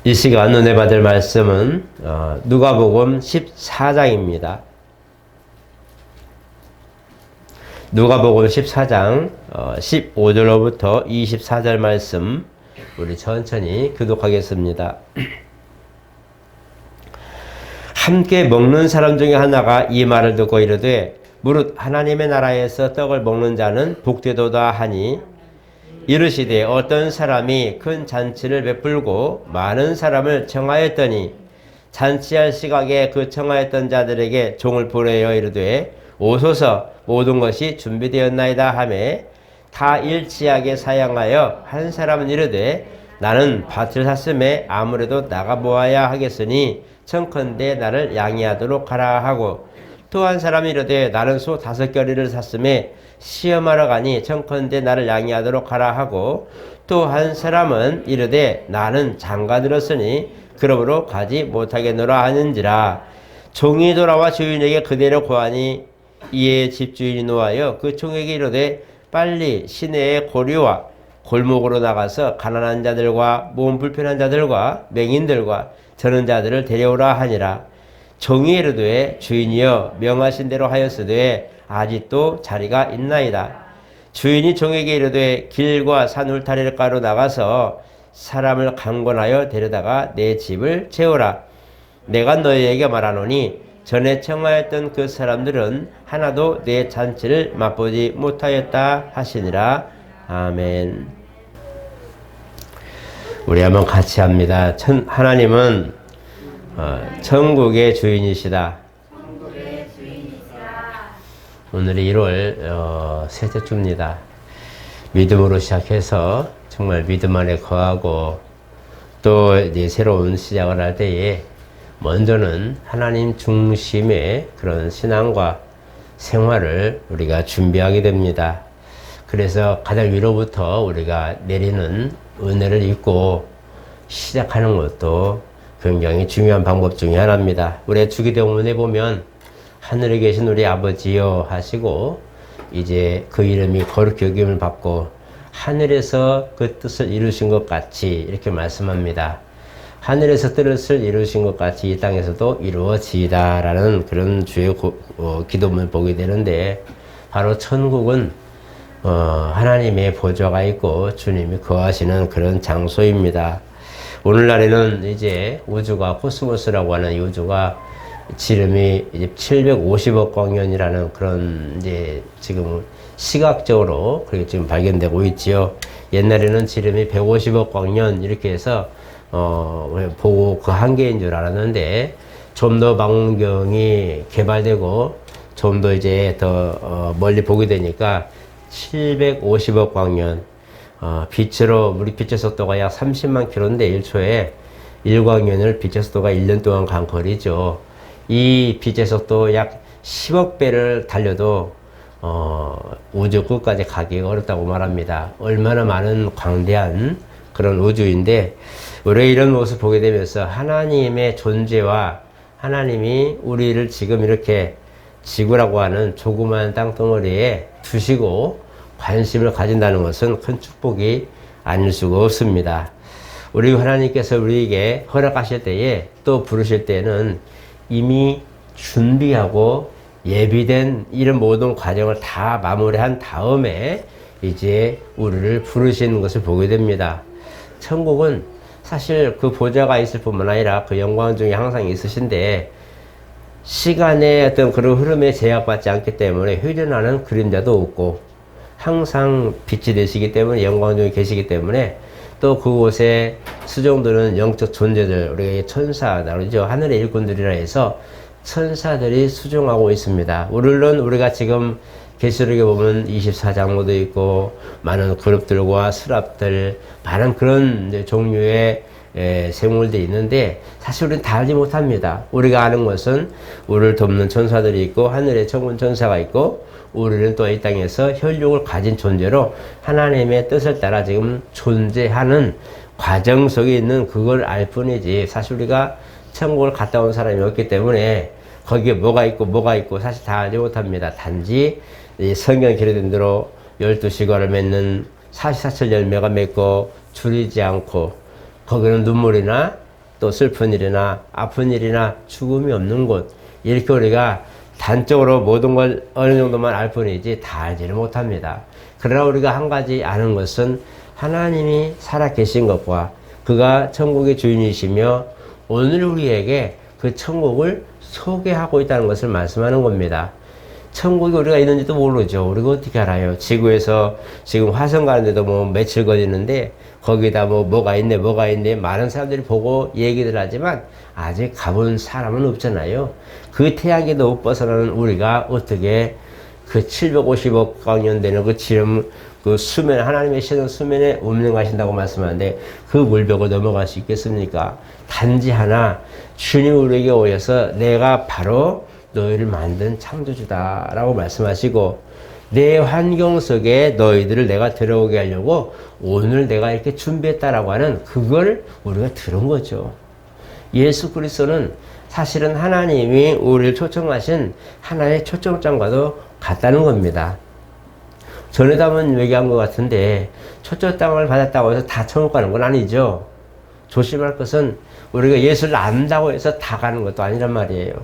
이 시간 은혜 받을 말씀은 누가복음 14장입니다. 누가복음 14장 15절로부터 24절 말씀 우리 천천히 교독하겠습니다. 함께 먹는 사람 중에 하나가 이 말을 듣고 이르되 무릇 하나님의 나라에서 떡을 먹는 자는 복되도다 하니 이르시되 어떤 사람이 큰 잔치를 베풀고 많은 사람을 청하였더니 잔치할 시각에 그 청하였던 자들에게 종을 보내어 이르되 오소서 모든 것이 준비되었나이다 하매 다 일치하게 사양하여 한 사람은 이르되 나는 밭을 샀음에 아무래도 나가 보아야 하겠으니 청컨대 나를 양해하도록 하라 하고 또 한 사람이 이르되 나는 소 5겨리를 샀음에 시험하러 가니 청컨대 나를 양해하도록 하라 하고 또 한 사람은 이르되 나는 장가 들었으니 그러므로 가지 못하겠노라 하는지라. 종이 돌아와 주인에게 그대로 고하니 이에 집주인이 노하여 그 종에게 이르되 빨리 시내의 고리와 골목으로 나가서 가난한 자들과 몸 불편한 자들과 맹인들과 저는 자들을 데려오라 하니라. 종이 이르되 주인이여 명하신 대로 하였으되 아직도 자리가 있나이다. 주인이 종에게 이르되 길과 산 울타리가로 나가서 사람을 강권하여 데려다가 내 집을 채우라. 내가 너희에게 말하노니 전에 청하였던 그 사람들은 하나도 내 잔치를 맛보지 못하였다 하시니라. 아멘. 우리 한번 같이 합니다. 하나님은 천국의 주인이시다. 오늘이 1월 셋째 주입니다. 믿음으로 시작해서 정말 믿음 안에 거하고 또 이제 새로운 시작을 할 때에 먼저는 하나님 중심의 그런 신앙과 생활을 우리가 준비하게 됩니다. 그래서 가장 위로부터 우리가 내리는 은혜를 입고 시작하는 것도 굉장히 중요한 방법 중에 하나입니다. 우리 주기도문에 보면 하늘에 계신 우리 아버지여 하시고 이제 그 이름이 거룩히 여김을 받고 하늘에서 그 뜻을 이루신 것 같이 이렇게 말씀합니다. 하늘에서 뜻을 이루신 것 같이 이 땅에서도 이루어지이다 라는 그런 주의 기도문을 보게 되는데 바로 천국은 하나님의 보좌가 있고 주님이 거하시는 그런 장소입니다. 오늘날에는 이제 우주가 코스모스라고 하는 이 우주가 지름이 이제 750억 광년이라는 그런 이제 지금 시각적으로 그렇게 지금 발견되고 있지요. 옛날에는 지름이 150억 광년 이렇게 해서 보고 그 한계인 줄 알았는데 좀 더 망원경이 개발되고 좀 더 이제 더 멀리 보게 되니까 750억 광년 빛으로 우리 빛의 속도가 약 30만 킬로인데 1초에 1광년을 빛의 속도가 1년 동안 간 거리죠. 이 빛의 속도 약 10억 배를 달려도 우주 끝까지 가기가 어렵다고 말합니다. 얼마나 많은 광대한 그런 우주인데 우리가 이런 모습을 보게 되면서 하나님의 존재와 하나님이 우리를 지금 이렇게 지구라고 하는 조그마한 땅덩어리에 두시고 관심을 가진다는 것은 큰 축복이 아닐 수가 없습니다. 우리 하나님께서 우리에게 허락하실 때에 또 부르실 때는 이미 준비하고 예비된 이런 모든 과정을 다 마무리한 다음에 이제 우리를 부르시는 것을 보게 됩니다. 천국은 사실 그 보좌가 있을 뿐만 아니라 그 영광 중에 항상 있으신데 시간의 어떤 그런 흐름에 제약받지 않기 때문에 휴전하는 그림자도 없고 항상 빛이 되시기 때문에 영광 중에 계시기 때문에 또 그곳에 수종드는 영적 존재들 우리가 천사다 그러죠. 하늘의 일꾼들이라 해서 천사들이 수종하고 있습니다. 물론 우리가 지금 계시록에 보면 24장로도 있고 많은 그룹들과 스랍들 많은 그런 종류의 생물들이 있는데 사실 우리는 다 알지 못합니다. 우리가 아는 것은 우리를 돕는 천사들이 있고 하늘에 천군 천사가 있고 우리는 또 이 땅에서 혈육을 가진 존재로 하나님의 뜻을 따라 지금 존재하는 과정 속에 있는 그걸 알 뿐이지 사실 우리가 천국을 갔다 온 사람이 없기 때문에 거기에 뭐가 있고 사실 다 알지 못합니다. 단지 성경에 기록된 대로 12시간을 맺는 사시사철 열매가 맺고 줄이지 않고 거기는 눈물이나 또 슬픈 일이나 아픈 일이나 죽음이 없는 곳, 이렇게 우리가 단적으로 모든 걸 어느 정도만 알 뿐이지 다 알지를 못합니다. 그러나 우리가 한 가지 아는 것은 하나님이 살아계신 것과 그가 천국의 주인이시며 오늘 우리에게 그 천국을 소개하고 있다는 것을 말씀하는 겁니다. 천국이 우리가 있는지도 모르죠. 우리가 어떻게 알아요? 지구에서 지금 화성 가는데도 뭐 며칠 걸리는데 거기다 뭐가 있네 많은 사람들이 보고 얘기들 하지만 아직 가본 사람은 없잖아요. 그 태양계도 못 벗어나는 우리가 어떻게 그 750억 광년 되는 그 지름 그 수면, 하나님의 시선 수면에 운명하신다고 말씀하는데 그 물벽을 넘어갈 수 있겠습니까? 단지 하나, 주님 우리에게 오셔서 내가 바로 너희를 만든 창조주다 라고 말씀하시고 내 환경 속에 너희들을 내가 들어오게 하려고 오늘 내가 이렇게 준비했다라고 하는 그걸 우리가 들은 거죠. 예수 그리스도는 사실은 하나님이 우리를 초청하신 하나의 초청장과도 같다는 겁니다. 전에도 한번 얘기한 것 같은데 초청장을 받았다고 해서 다 천국 가는 건 아니죠. 조심할 것은 우리가 예수를 안다고 해서 다 가는 것도 아니란 말이에요.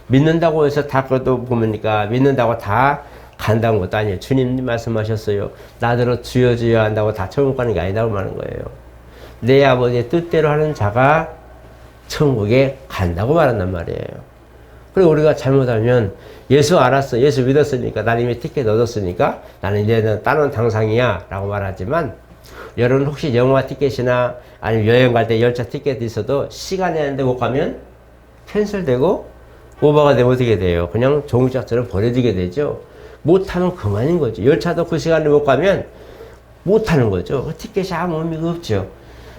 믿는다고 해서 다 그것도 보니까 믿는다고 다 간다는 것도 아니에요. 주님 말씀하셨어요. 나더러 주여 주여 한다고 다 천국 가는 게 아니라고 말하는 거예요. 내 아버지의 뜻대로 하는 자가 천국에 간다고 말한단 말이에요. 그리고 우리가 잘못하면 예수 알았어. 예수 믿었으니까 나는 이미 티켓 얻었으니까 나는 이제는 다른 당상이야 라고 말하지만 여러분 혹시 영화 티켓이나 아니면 여행 갈 때 열차 티켓이 있어도 시간 내는데 못 가면 캔슬되고 오버가 되면 어떻게 돼요? 그냥 종이짝처럼 버려지게 되죠. 못하면 그만인 거죠. 열차도 그 시간에 못 가면 못하는 거죠. 그 티켓이 아무 의미가 없죠.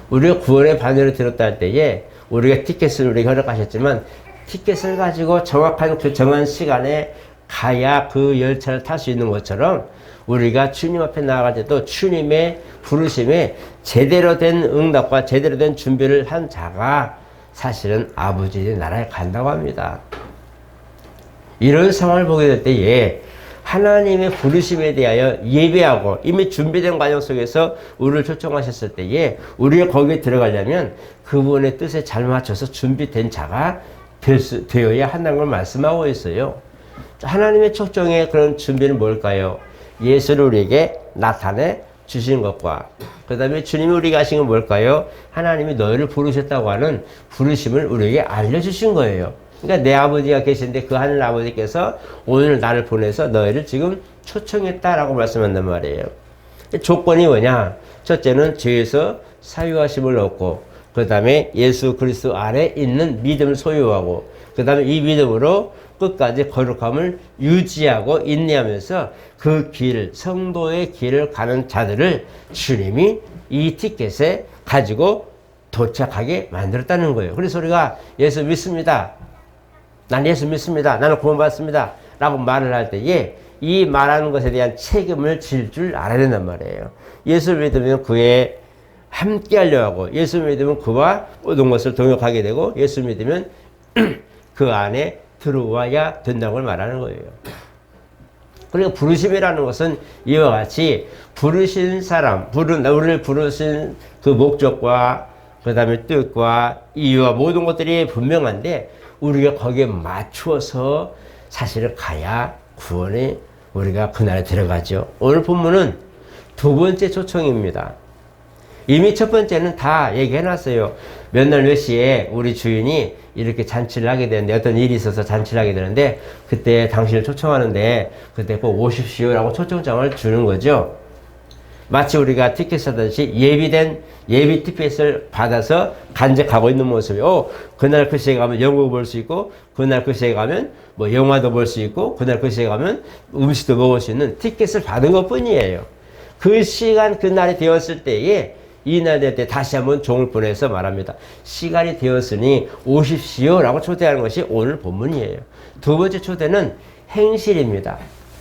우리가 구원의 반열을 들었다 할 때에 우리가 티켓을 우리가 허락하셨지만 티켓을 가지고 정확한 그 정한 시간에 가야 그 열차를 탈 수 있는 것처럼 우리가 주님 앞에 나아갈 때도 주님의 부르심에 제대로 된 응답과 제대로 된 준비를 한 자가 사실은 아버지의 나라에 간다고 합니다. 이런 상황을 보게 될 때에 하나님의 부르심에 대하여 예배하고 이미 준비된 과정 속에서 우리를 초청하셨을 때에 우리가 거기에 들어가려면 그분의 뜻에 잘 맞춰서 준비된 자가 되어야 한다는 걸 말씀하고 있어요. 하나님의 초청의 그런 준비는 뭘까요? 예수를 우리에게 나타내 주신 것과 그 다음에 주님이 우리가 하신 건 뭘까요? 하나님이 너희를 부르셨다고 하는 부르심을 우리에게 알려주신 거예요. 그러니까 내 아버지가 계신데 그 하늘 아버지께서 오늘 나를 보내서 너희를 지금 초청했다라고 말씀한단 말이에요. 조건이 뭐냐? 첫째는 죄에서 사유하심을 얻고 그 다음에 예수 그리스도 안에 있는 믿음을 소유하고 그 다음에 이 믿음으로 끝까지 거룩함을 유지하고 인내하면서 그 길, 성도의 길을 가는 자들을 주님이 이 티켓에 가지고 도착하게 만들었다는 거예요. 그래서 우리가 예수 믿습니다. 난 예수 믿습니다. 나는 구원받습니다. 라고 말을 할 때에 이 말하는 것에 대한 책임을 질 줄 알아야 된단 말이에요. 예수 믿으면 그에 함께 하려 하고 예수 믿으면 그와 모든 것을 동역하게 되고 예수 믿으면 그 안에 들어와야 된다고 말하는 거예요. 그러니까 부르심이라는 것은 이와 같이 부르신 사람, 우리를 부르신 그 목적과 그 다음에 뜻과 이유와 모든 것들이 분명한데 우리가 거기에 맞추어서 사실은 가야 구원에 우리가 그날에 들어가죠. 오늘 본문은 두 번째 초청입니다. 이미 첫 번째는 다 얘기해놨어요. 몇 날 몇 시에 우리 주인이 이렇게 잔치를 하게 되는데 어떤 일이 있어서 잔치를 하게 되는데 그때 당신을 초청하는데 그때 꼭 오십시오라고 초청장을 주는 거죠. 마치 우리가 티켓 사듯이 예비된 예비 티켓을 받아서 간직하고 있는 모습이 그날 그 시에 가면 영국 볼 수 있고 그날 그 시에 가면 뭐 영화도 볼 수 있고 그날 그 시에 가면 음식도 먹을 수 있는 티켓을 받은 것 뿐이에요. 그 시간 그날이 되었을 때에 이날 될 때 다시 한번 종을 보내서 말합니다. 시간이 되었으니 오십시오 라고 초대하는 것이 오늘 본문이에요. 두 번째 초대는 행실입니다.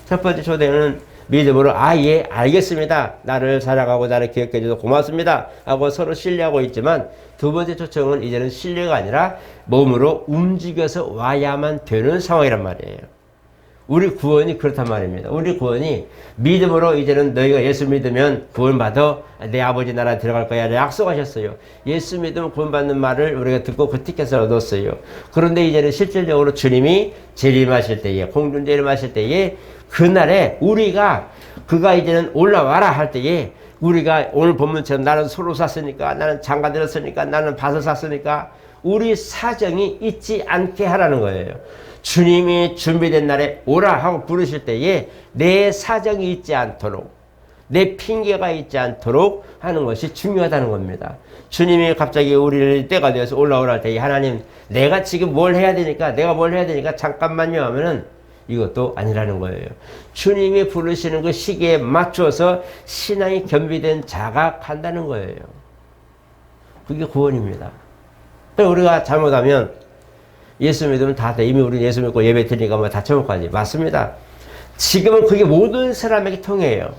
첫 번째 초대는 믿음으로 예 알겠습니다. 나를 사랑하고 나를 기억해 주셔서 고맙습니다 하고 서로 신뢰하고 있지만 두 번째 초청은 이제는 신뢰가 아니라 몸으로 움직여서 와야만 되는 상황이란 말이에요. 우리 구원이 그렇단 말입니다. 우리 구원이 믿음으로 이제는 너희가 예수 믿으면 구원받아 내 아버지 나라에 들어갈 거야 약속하셨어요. 예수 믿으면 구원받는 말을 우리가 듣고 그 티켓을 얻었어요. 그런데 이제는 실질적으로 주님이 재림하실 때에, 공중 재림하실 때에, 그날에 우리가 그가 이제는 올라와라 할 때에, 우리가 오늘 본문처럼 나는 소로 샀으니까, 나는 장가 들었으니까, 나는 밭을 샀으니까 우리 사정이 있지 않게 하라는 거예요. 주님이 준비된 날에 오라 하고 부르실 때에 내 사정이 있지 않도록, 내 핑계가 있지 않도록 하는 것이 중요하다는 겁니다. 주님이 갑자기 우리를 때가 되어서 올라오라 할 때에 하나님 내가 지금 뭘 해야 되니까, 내가 뭘 해야 되니까 잠깐만요 하면은 이것도 아니라는 거예요. 주님이 부르시는 그 시기에 맞춰서 신앙이 겸비된 자가 간다는 거예요. 그게 구원입니다. 우리가 잘못하면 예수 믿으면 다 돼. 이미 우리 예수 믿고 예배 드리니까 뭐 다 천국까지. 맞습니다. 지금은 그게 모든 사람에게 통해요.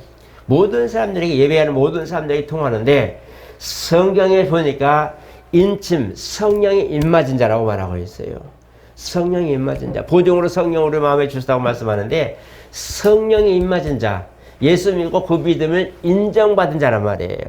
모든 사람들에게, 예배하는 모든 사람들에게 통하는데, 성경에 보니까 인침, 성령이 임맞은 자라고 말하고 있어요. 성령이 임맞은 자. 보증으로 성령을 우리 마음에 주시다고 말씀하는데, 성령이 임맞은 자, 예수 믿고 그 믿음을 인정받은 자란 말이에요.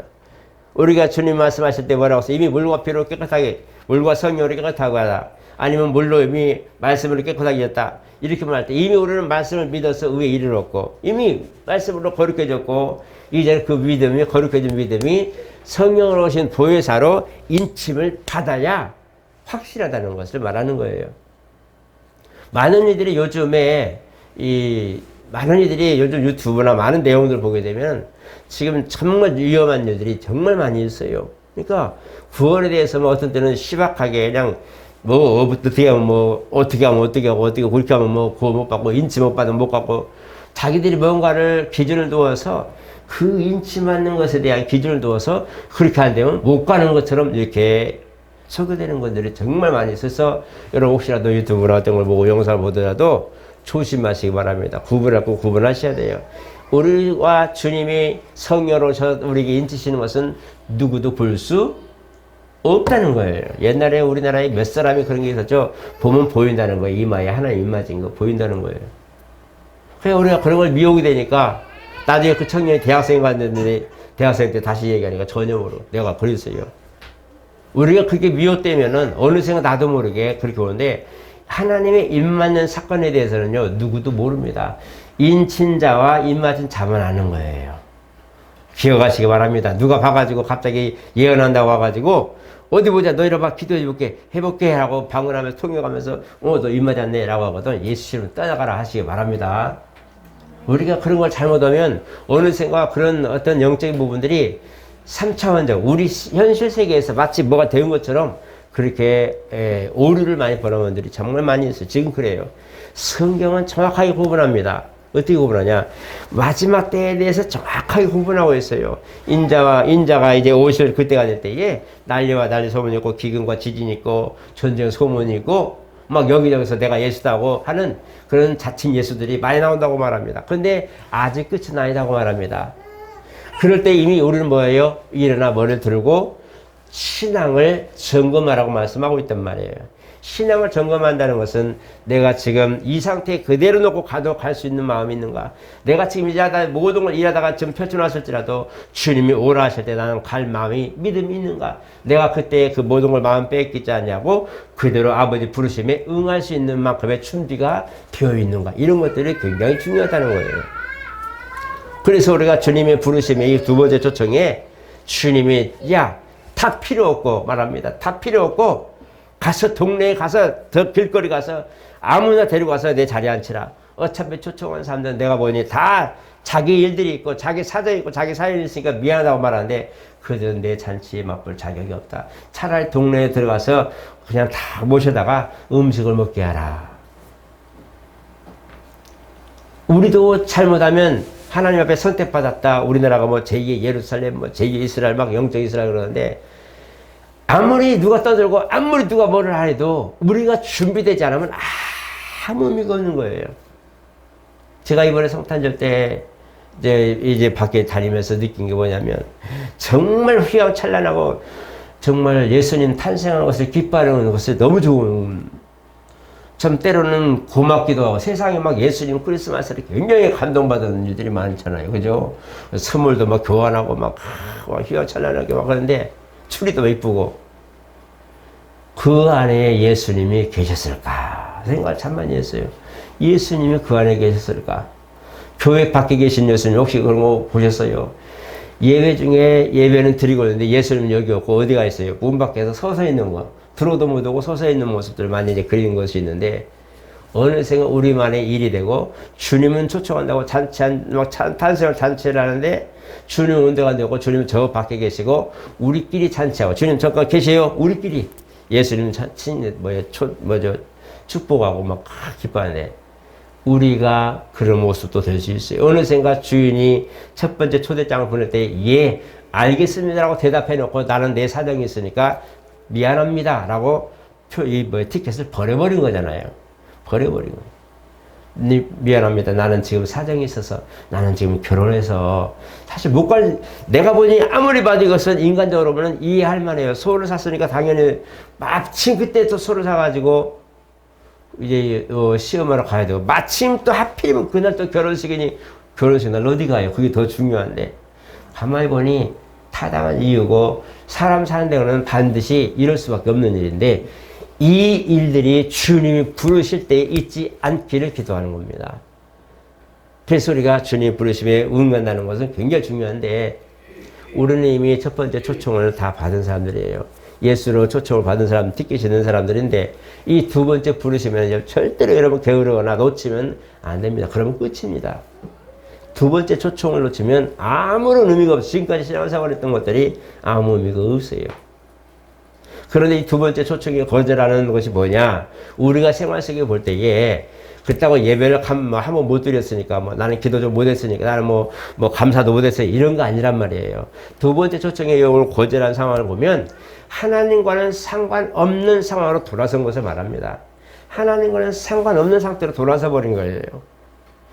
우리가 주님 말씀하실 때 뭐라고 했어요? 이미 물과 피로 깨끗하게, 물과 성령으로 깨끗하게 하다. 아니면 물로 이미 말씀으로 깨끗하게 했다. 이렇게 말할 때 이미 우리는 말씀을 믿어서 의에 이르렀고, 이미 말씀으로 거룩해졌고, 이제 그 믿음이, 거룩해진 믿음이 성령으로 오신 보혜사로 인침을 받아야 확실하다는 것을 말하는 거예요. 많은 이들이 요즘에 많은 이들이 요즘 유튜브나 많은 내용들을 보게 되면 지금 정말 위험한 일들이 정말 많이 있어요. 그러니까 구원에 대해서 뭐 어떤 때는 시박하게 그냥 뭐 어떻게 하면 뭐 어떻게 하면 어떻게 하고 어떻게 그렇게 하면 뭐 구원 못 받고 인치 못 받으면 못 받고, 자기들이 뭔가를 기준을 두어서 그 인치 받는 것에 대한 기준을 두어서 그렇게 안 되면 못 가는 것처럼 이렇게 소개되는 것들이 정말 많이 있어서, 여러분 혹시라도 유튜브나 어떤 걸 보고 영상을 보더라도 조심하시기 바랍니다. 구분하고 구분하셔야 돼요. 우리와 주님이 성령으로 우리에게 인치시는 것은 누구도 볼 수 없다는 거예요. 옛날에 우리나라에 몇 사람이 그런 게 있었죠. 보면 보인다는 거예요. 이마에 하나님 임마진 거 보인다는 거예요. 그래서 우리가 그런 걸 미혹이 되니까, 나중에 그 청년이 대학생 갔는데 대학생 때 다시 얘기하니까 전염으로 내가 그랬어요. 우리가 그게 미혹되면은 어느샌가 나도 모르게 그렇게 오는데, 하나님의 입맞는 사건에 대해서는요 누구도 모릅니다. 인친자와 입맞은 자만 아는 거예요. 기억하시기 바랍니다. 누가 봐가지고 갑자기 예언한다고 와가지고 어디 보자, 너희를 봐, 해볼게 하고 방언하면서 통역하면서 너 입맞았네 라고 하거든. 예수 이름 떠나가라 하시기 바랍니다. 우리가 그런 걸 잘못하면 어느샌가 그런 어떤 영적인 부분들이 3차원적 우리 현실 세계에서 마치 뭐가 되는 것처럼 그렇게 오류를 많이 벌어온 분들이 정말 많이 있어요. 지금 그래요. 성경은 정확하게 구분합니다. 어떻게 구분하냐? 마지막 때에 대해서 정확하게 구분하고 있어요. 인자가 이제 오실 그때가 될 때에 난리와 난리 소문이 있고, 기근과 지진이 있고, 전쟁 소문이 있고, 막 여기저기서 내가 예수다고 하는 그런 자칭 예수들이 많이 나온다고 말합니다. 그런데 아직 끝은 아니다고 말합니다. 그럴 때 이미 우리는 뭐예요? 일어나 머리를 들고 신앙을 점검하라고 말씀하고 있단 말이에요. 신앙을 점검한다는 것은 내가 지금 이 상태에 그대로 놓고 가도 갈 수 있는 마음이 있는가? 내가 지금 모든 걸 일하다가 좀 펼쳐놨을지라도 주님이 오라 하실 때 나는 갈 마음이, 믿음이 있는가? 내가 그때 그 모든 걸 마음 뺏기지 않냐고 그대로 아버지 부르심에 응할 수 있는 만큼의 준비가 되어 있는가? 이런 것들이 굉장히 중요하다는 거예요. 그래서 우리가 주님의 부르심에 이 두 번째 초청에 주님이 다 필요 없고 말합니다. 다 필요 없고 가서 동네에 가서 더 길거리 가서 아무나 데리고 가서 내 자리에 앉히라. 어차피 초청한 사람들은 내가 보니 다 자기 일들이 있고 자기 사정이 있고 자기 사연이 있으니까 미안하다고 말하는데 그들은 내 잔치에 맛볼 자격이 없다. 차라리 동네에 들어가서 그냥 다 모셔다가 음식을 먹게 하라. 우리도 잘못하면 하나님 앞에 선택받았다. 우리나라가 뭐 제2의 예루살렘, 뭐 제2의 이스라엘, 막 영적 이스라엘 그러는데, 아무리 누가 떠들고 아무리 누가 뭐를 하래도 우리가 준비되지 않으면 아무 의미가 없는 거예요. 제가 이번에 성탄절 때 이제 밖에 다니면서 느낀 게 뭐냐면, 정말 휘황찬란하고 정말 예수님 탄생한 것을 기뻐하는 것을 너무 좋은, 참 때로는 고맙기도 하고 세상에 막 예수님 크리스마스를 굉장히 감동받은 일들이 많잖아요. 그죠? 선물도 막 교환하고 막 휘황찬란하게 막 하는데 추리도 이쁘고 그 안에 예수님이 계셨을까 생각을 참 많이 했어요. 예수님이 그 안에 계셨을까? 교회 밖에 계신 예수님 혹시 그런 거 보셨어요? 예배 중에 예배는 드리고 있는데 예수님은 여기 없고 어디가 있어요? 문 밖에서 서서 있는 거. 들어도 못 오고 서서 있는 모습들 많이 이제 그리는 것이 있는데 어느샌가 우리만의 일이 되고 주님은 초청한다고 탄생을 잔치를 하는데 주님은 온데가 안 되고 주님은 저 밖에 계시고 우리끼리 잔치하고 주님 저까 계세요 우리끼리 예수님 축복하고 막 기뻐하는데 우리가 그런 모습도 될 수 있어요. 어느샌가 주인이 첫 번째 초대장을 보낼 때 예 알겠습니다라고 대답해 놓고 나는 내 사정이 있으니까 미안합니다 라고 티켓을 버려버린 거잖아요. 버려버린 거예요. 미안합니다. 나는 지금 사정이 있어서 나는 지금 결혼해서 사실 못 갈 내가 보니 아무리 봐도 이것은 인간적으로 보면 이해할 만해요. 소를 샀으니까 당연히 마침 그때 또 소를 사가지고 이제 시험하러 가야 되고 마침 또 하필이면 그날 또 결혼식이니 결혼식 날 어디 가요? 그게 더 중요한데 가만히 보니 타당한 이유고 사람 사는 데는 반드시 이럴 수밖에 없는 일인데 이 일들이 주님이 부르실 때 잊지 않기를 기도하는 겁니다. 그래서 우리가 주님 부르심에 응한다는 것은 굉장히 중요한데 우리는 이미 첫 번째 초청을 다 받은 사람들이에요. 예수로 초청을 받은 사람, 티켓이 있는 사람들인데 이 두 번째 부르시면 절대로 여러분 게으르거나 놓치면 안 됩니다. 그러면 끝입니다. 두 번째 초청을 놓치면 아무런 의미가 없어요. 지금까지 신앙생활 했던 것들이 아무 의미가 없어요. 그런데 이 두 번째 초청이 거절하는 것이 뭐냐? 우리가 생활 속에 볼 때에 그렇다고 예배를 한번 못 드렸으니까 나는 기도 좀 못했으니까 나는 감사도 못했어요. 이런 거 아니란 말이에요. 두 번째 초청의 용을 거절한 상황을 보면 하나님과는 상관없는 상황으로 돌아선 것을 말합니다. 하나님과는 상관없는 상태로 돌아서 버린 거예요.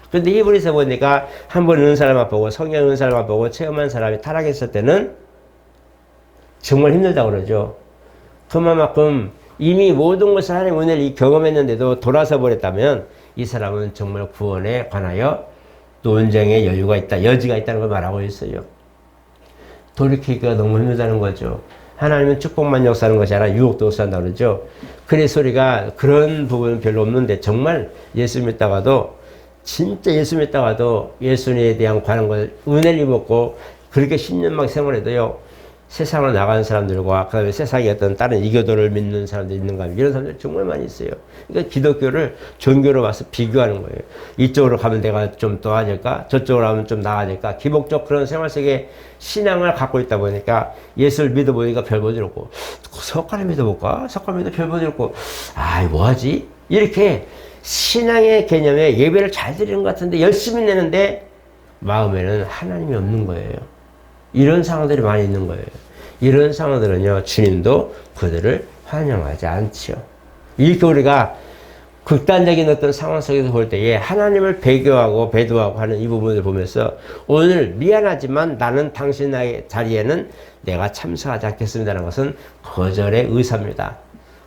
그런데 히브리서 보니까 한번 은 사람만 보고 성령 은 사람만 보고 체험한 사람이 타락했을 때는 정말 힘들다고 그러죠. 그만큼 이미 모든 것을 하나님 은혜를 경험했는데도 돌아서 버렸다면 이 사람은 정말 구원에 관하여 논쟁의 여지가 있다는 걸 말하고 있어요. 돌이키기가 너무 힘들다는 거죠. 하나님은 축복만 역사하는 것이 아니라 유혹도 역사한다고 그러죠. 그래서 우리가 그런 부분은 별로 없는데 정말 예수 믿다가도 진짜 예수 믿다가도 예수님에 대한 관한 걸 은혜를 입었고 그렇게 10년 막 생활해도요. 세상으로 나가는 사람들과 그 다음에 세상에 어떤 다른 이교도를 믿는 사람들이 있는가 이런 사람들 정말 많이 있어요. 그러니까 기독교를 종교로 와서 비교하는 거예요. 이쪽으로 가면 내가 좀 도와줄까? 저쪽으로 가면 좀 나아질까? 기복적 그런 생활 속에 신앙을 갖고 있다 보니까 예수를 믿어보니까 별 볼일 없고 석가를 믿어볼까? 석가를 믿어 별 볼일 없고 뭐하지? 이렇게 신앙의 개념에 예배를 잘 드리는 것 같은데 열심히 내는데 마음에는 하나님이 없는 거예요. 이런 상황들이 많이 있는 거예요. 이런 상황들은요, 주님도 그들을 환영하지 않지요. 이렇게 우리가 극단적인 어떤 상황 속에서 볼 때에 하나님을 배교하고 배도하고 하는 이 부분을 보면서 오늘 미안하지만 나는 당신의 자리에는 내가 참석하지 않겠습니다라는 것은 거절의 의사입니다.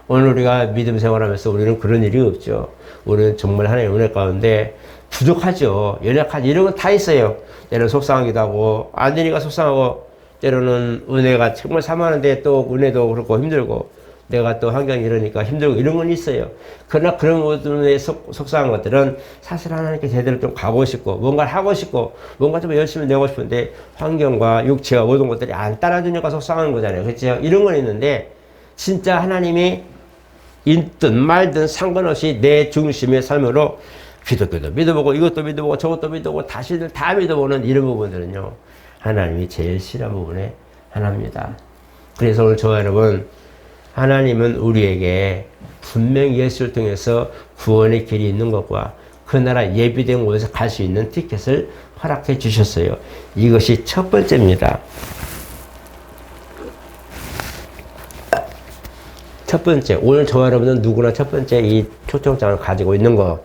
오늘 우리가 믿음 생활하면서 우리는 그런 일이 없죠. 우리는 정말 하나님의 은혜 가운데 부족하죠. 연약하죠. 이런 건 다 있어요. 때로는 속상하기도 하고 안 되니까 속상하고 때로는 은혜가 정말 사모하는데 또 은혜도 그렇고 힘들고 내가 또 환경이 이러니까 힘들고 이런 건 있어요. 그러나 그런 모든 속상한 것들은 사실 하나님께 제대로 좀 가고 싶고 뭔가를 하고 싶고 뭔가 좀 열심히 내고 싶은데 환경과 육체와 모든 것들이 안 따라주니까 속상한 거잖아요. 그렇죠? 이런 건 있는데 진짜 하나님이 있든 말든 상관없이 내 중심의 삶으로 기독교도 믿어보고 이것도 믿어보고 저것도 믿어보고 다시들 다 믿어보는 이런 부분들은요. 하나님이 제일 싫어하는 부분의 하나입니다. 그래서 오늘 저와 여러분 하나님은 우리에게 분명히 예수를 통해서 구원의 길이 있는 것과 그 나라 예비된 곳에서 갈 수 있는 티켓을 허락해 주셨어요. 이것이 첫 번째입니다. 첫 번째, 오늘 저와 여러분은 누구나 첫 번째 이 초청장을 가지고 있는 거.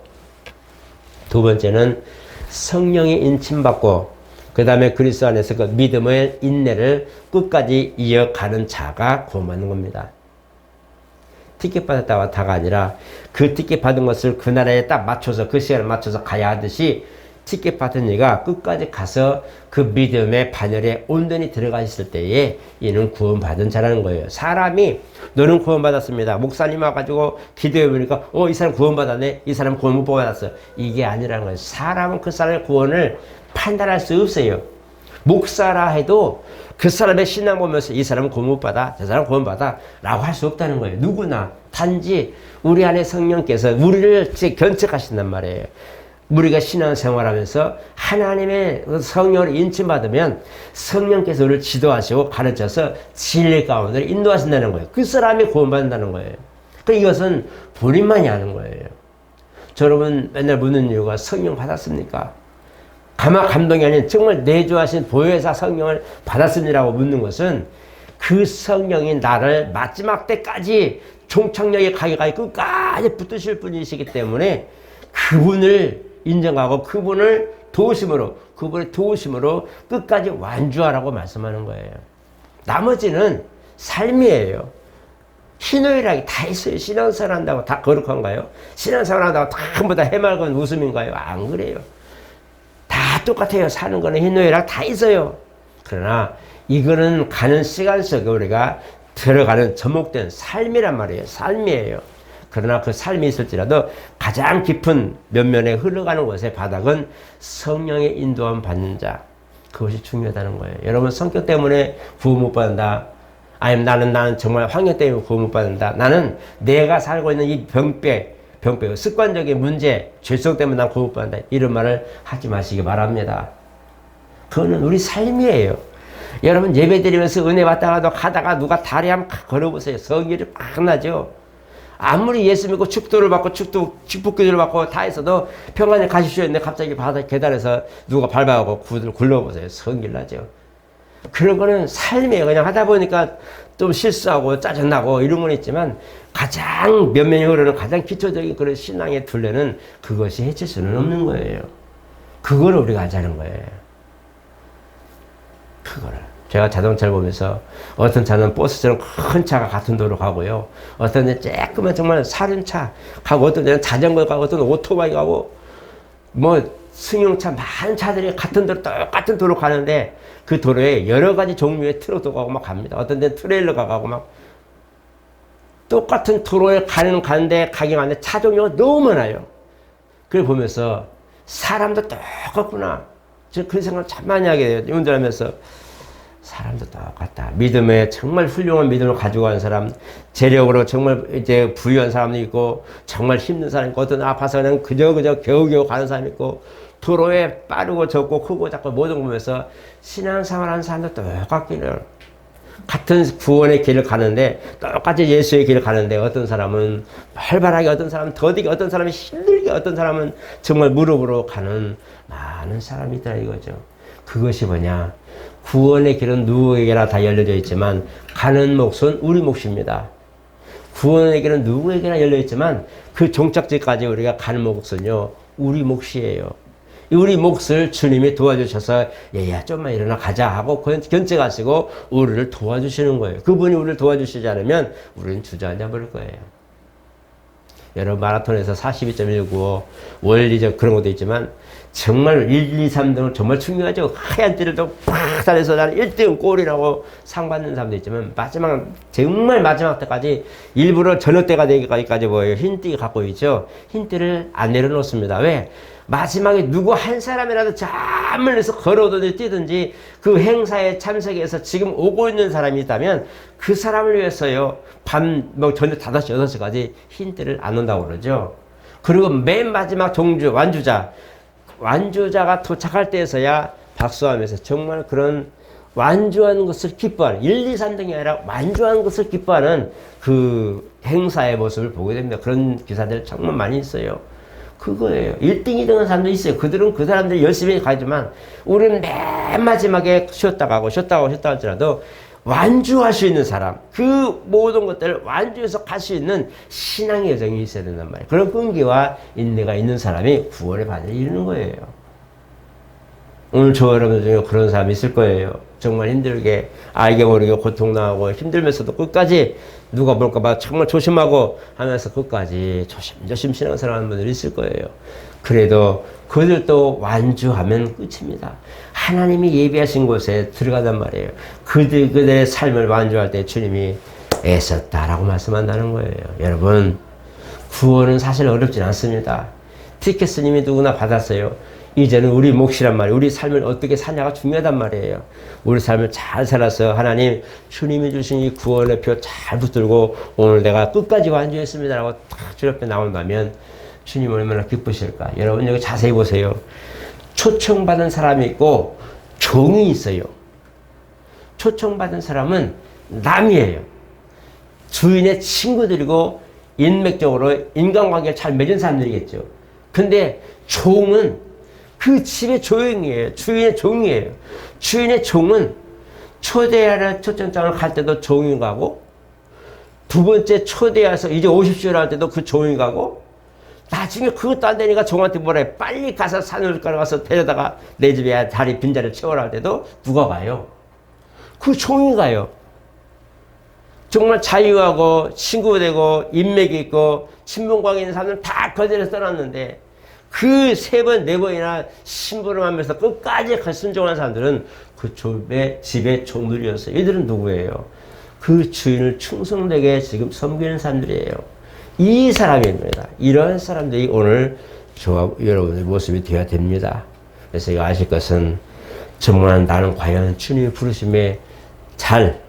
두 번째는 성령의 인침받고 그 다음에 그리스도 안에서 그 믿음의 인내를 끝까지 이어가는 자가 구원받는 겁니다. 티켓 받았다가 다가 아니라 그 티켓 받은 것을 그 나라에 딱 맞춰서 그 시간에 맞춰서 가야 하듯이 티켓 받은 이가 끝까지 가서 그 믿음의 반열에 온전히 들어가 있을 때에 이는 구원받은 자라는 거예요. 사람이 너는 구원받았습니다. 목사님 와가지고 기도해 보니까 이 사람 구원받았네. 이 사람 구원 못 받았어. 이게 아니라는 거예요. 사람은 그 사람의 구원을 판단할 수 없어요. 목사라 해도 그 사람의 신앙 보면서 이 사람은 구원 못 받아, 저 사람은 구원 받아 라고 할 수 없다는 거예요. 누구나 단지 우리 안에 성령께서 우리를 견책하신단 말이에요. 우리가 신앙생활하면서 하나님의 성령을 인침받으면 성령께서 우리를 지도하시고 가르쳐서 진리 가운데 인도하신다는 거예요. 그 사람이 구원받는다는 거예요. 이것은 본인만이 아는 거예요. 저 여러분 맨날 묻는 이유가 성령 받았습니까? 가마 감동이 아닌 정말 내주하신 보혜사 성령을 받았습니다라고 묻는 것은 그 성령이 나를 마지막 때까지 종착역에 가기까지 끝까지 붙드실 분이시기 때문에 그분을 인정하고 그분의 도우심으로 끝까지 완주하라고 말씀하는 거예요. 나머지는 삶이에요. 희노애락이 다 있어요. 신앙생활 한다고 다 거룩한가요? 신앙생활 한다고 다 전부 다 해맑은 웃음인가요? 안 그래요. 다 똑같아요. 사는 거는 희노애락 다 있어요. 그러나 이거는 가는 시간 속에 우리가 들어가는 접목된 삶이란 말이에요. 삶이에요. 그러나 그 삶이 있을지라도 가장 깊은 면면에 흘러가는 곳의 바닥은 성령의 인도함 받는 자. 그것이 중요하다는 거예요. 여러분 성격 때문에 구원 못 받는다. 아니면 나는 정말 환경 때문에 구원 못 받는다. 나는 내가 살고 있는 이 병배, 습관적인 문제, 죄성 때문에 난 구원 못 받는다. 이런 말을 하지 마시기 바랍니다. 그거는 우리 삶이에요. 여러분 예배 드리면서 은혜 받다가도 가다가 누가 다리 한번 걸어보세요. 성질이 팍 나죠. 아무리 예수 믿고 축도를 받고 축복기도를 받고 다 했어도 평안에 가십시오 했는데 갑자기 바다 계단에서 누가 밟아가고 굴러보세요. 성질 나죠. 그런 거는 삶이에요. 그냥 하다 보니까 좀 실수하고 짜증나고 이런 건 있지만 가장 면면이 흐르는 가장 기초적인 그런 신앙의 둘레는 그것이 해칠 수는 없는 거예요. 그거를 우리가 하자는 거예요. 그거를. 제가 자동차를 보면서 어떤 차는 버스처럼 큰 차가 같은 도로 가고요. 어떤 데는 쬐끄만 정말 사륜차 가고 어떤 데는 자전거 가고 어떤 오토바이 가고 뭐 승용차 많은 차들이 같은 도로 똑같은 도로 가는데 그 도로에 여러 가지 종류의 트럭도 가고 막 갑니다. 어떤 데는 트레일러가 가고 막 똑같은 도로에 가는데 가긴 하는데 차 종류가 너무 많아요. 그걸 보면서 사람도 똑같구나. 저 그런 생각을 참 많이 하게 돼요. 운전하면서. 사람도 똑같다. 믿음에 정말 훌륭한 믿음을 가지고 가는 사람, 재력으로 정말 이제 부유한 사람도 있고, 정말 힘든 사람이 있고, 어떤 아파서 그냥 그저 겨우겨우 가는 사람이 있고, 도로에 빠르고 적고 크고 작고 모든 거 보면서 신앙생활 하는 사람도 똑같기는 같은 구원의 길을 가는데 똑같이 예수의 길을 가는데 어떤 사람은 활발하게 어떤 사람은 더디게 어떤 사람은 힘들게 어떤 사람은 정말 무릎으로 가는 많은 사람이 있다 이거죠. 그것이 뭐냐? 구원의 길은 누구에게나 다 열려져 있지만 가는 몫은 우리 몫입니다. 구원의 길은 누구에게나 열려 있지만 그 종착지까지 우리가 가는 몫은요 우리 몫이에요. 우리 몫을 주님이 도와주셔서 얘야 좀만 일어나 가자 하고 견책하시고 우리를 도와주시는 거예요. 그분이 우리를 도와주시지 않으면 우리는 주저앉아 버릴 거예요. 여러분 마라톤에서 42.195 원리적 그런 것도 있지만 정말 1, 2, 3등은 정말 중요하죠. 하얀 띠를 팍 달려서 나는 1등 골이라고 상 받는 사람도 있지만 정말 마지막 때까지 일부러 저녁 때가 되기까지 뭐예요. 흰띠 갖고 있죠. 흰띠를 안 내려놓습니다. 왜? 마지막에 누구 한 사람이라도 잠을 내서 걸어오든지 뛰든지 그 행사에 참석해서 지금 오고 있는 사람이 있다면 그 사람을 위해서요. 저녁 5시, 6시까지 흰띠를 안 놓는다고 그러죠. 그리고 맨 마지막 완주자가 도착할 때에서야 박수하면서 정말 그런 완주하는 것을 기뻐하는 1, 2, 3등이 아니라 완주하는 것을 기뻐하는 그 행사의 모습을 보게 됩니다. 그런 기사들 정말 많이 있어요. 그거예요. 1등, 2등은 사람도 있어요. 그 사람들이 열심히 가지만 우리는 맨 마지막에 쉬었다 가고 할지라도 완주할 수 있는 사람, 그 모든 것들을 완주해서 갈 수 있는 신앙의 여정이 있어야 된단 말이에요. 그런 끈기와 인내가 있는 사람이 구원의 바다에 이르는 거예요. 오늘 저 여러분들 중에 그런 사람이 있을 거예요. 정말 힘들게 알게 모르게 고통당하고 힘들면서도 끝까지 누가 볼까봐 정말 조심하고 하면서 끝까지 조심조심 신앙생활하는 분들이 있을 거예요. 그래도 그들도 완주하면 끝입니다. 하나님이 예비하신 곳에 들어가단 말이에요. 그들의 삶을 완주할 때 주님이 애썼다라고 말씀한다는 거예요. 여러분, 구원은 사실 어렵진 않습니다. 티켓스님이 누구나 받았어요. 이제는 우리 몫이란 말이에요. 우리 삶을 어떻게 사냐가 중요하단 말이에요. 우리 삶을 잘 살아서 하나님 주님이 주신 이 구원의 표 잘 붙들고 오늘 내가 끝까지 완주했습니다라고 딱 주 옆에 나온다면 주님 얼마나 기쁘실까. 여러분 여기 자세히 보세요. 초청받은 사람이 있고 종이 있어요. 초청받은 사람은 남이에요. 주인의 친구들이고 인맥적으로 인간관계를 잘 맺은 사람들이겠죠. 근데 종은 그 집의 조용이에요. 주인의 종이에요. 주인의 종은 초대하러 초청장을 갈 때도 종이 가고, 두 번째 초대해서 이제 오십시오라 할 때도 그 종이 가고, 나중에 그것도 안 되니까 종한테 뭐라 해. 빨리 가서 산울가로 가서 데려다가 내 집에 자리 빈자리를 채워라 할 때도 누가 가요? 그 종이 가요. 정말 자유하고 친구가 되고 인맥이 있고 친분관계 있는 사람들은 다 거절해서 떠났는데 그 세 번, 네 번이나 심부름하면서 끝까지 순종한 사람들은 그 집의 종들이었어요. 이들은 누구예요? 그 주인을 충성되게 지금 섬기는 사람들이에요. 이 사람입니다. 이런 사람들이 오늘 저와 여러분의 모습이 되어야 됩니다. 그래서 이거 아실 것은 정말 나는 과연 주님의 부르심에 잘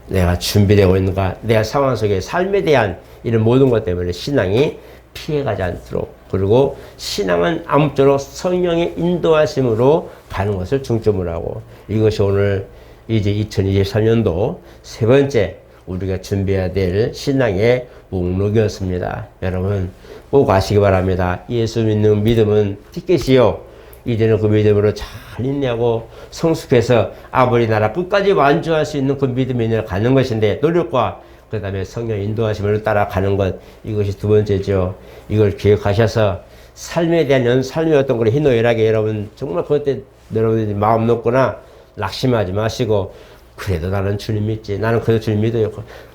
내가 준비되고 있는가, 내가 상황 속에 삶에 대한 이런 모든 것 때문에 신앙이 피해가지 않도록, 그리고 신앙은 아무쪼록 성령의 인도하심으로 가는 것을 중점으로 하고, 이것이 오늘 이제 2023년도 세 번째 우리가 준비해야 될 신앙의 목록이었습니다. 여러분 꼭 아시기 바랍니다. 예수 믿는 믿음은 티켓이요. 이제는 그 믿음으로 잘 인내하고 성숙해서 아버지 나라 끝까지 완주할 수 있는 그 믿음이 가는 것인데, 노력과 그 다음에 성령 인도하심을 따라가는 것, 이것이 두 번째죠. 이걸 기억하셔서 삶에 대한 삶의 어떤 걸 희노애락에 여러분 정말 그때 여러분들이 마음 놓거나 낙심하지 마시고, 그래도 나는 주님 믿지, 나는 그래도 주님 믿어요,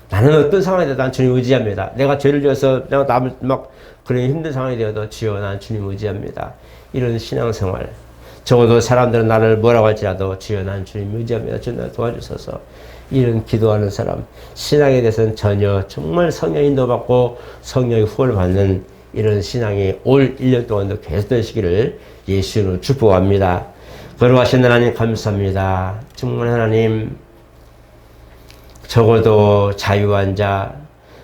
나는 어떤 상황이 되어도 난 주님 의지합니다. 내가 죄를 지어서 내가 남을 막 그런 힘든 상황이 되어도 주여 나는 주님 의지합니다. 이런 신앙생활, 적어도 사람들은 나를 뭐라고 할지라도 주여 나는 주님 의지합니다. 주님 나를 도와주셔서, 이런 기도하는 사람, 신앙에 대해서는 전혀 정말 성령 인도받고 성령의 후원을 받는 이런 신앙이 올 1년 동안도 계속되시기를 예수님으로 축복합니다. 거룩하신 하나님 감사합니다. 정말 하나님, 적어도 자유한 자,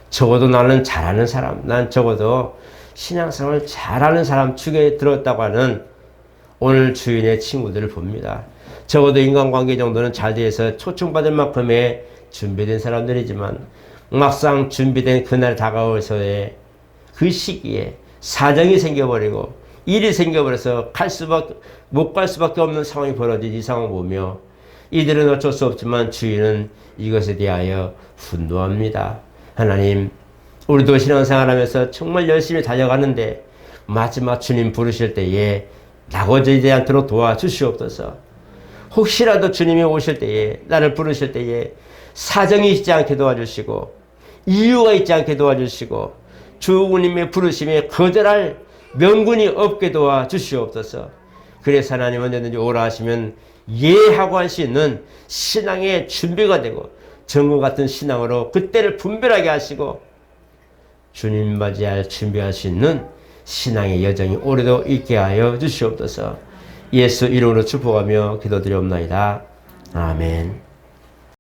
적어도 나는 잘하는 사람, 난 적어도 신앙생활을 잘하는 사람 축에 들었다고 하는 오늘 주인의 친구들을 봅니다. 적어도 인간관계 정도는 잘 돼서 초청받을 만큼의 준비된 사람들이지만, 막상 준비된 그날 다가올서의 그 시기에 사정이 생겨버리고 일이 생겨버려서 못 갈 수밖에 없는 상황이 벌어진 이 상황을 보며, 이들은 어쩔 수 없지만 주인은 이것에 대하여 분노합니다. 하나님, 우리도 신앙생활하면서 정말 열심히 달려가는데 마지막 주님 부르실 때에 낙오되지 않도록 도와주시옵소서. 혹시라도 주님이 오실 때에, 나를 부르실 때에 사정이 있지 않게 도와주시고 이유가 있지 않게 도와주시고 주님의 부르심에 거절할 명분이 없게 도와주시옵소서. 그래서 하나님 언제든지 오라 하시면 예하고 할 수 있는 신앙의 준비가 되고 정금 같은 신앙으로 그때를 분별하게 하시고 주님 맞이할 준비할 수 있는 신앙의 여정이 오래도 있게 하여 주시옵소서. 예수 이름으로 축복하며 기도드리옵나이다. 아멘.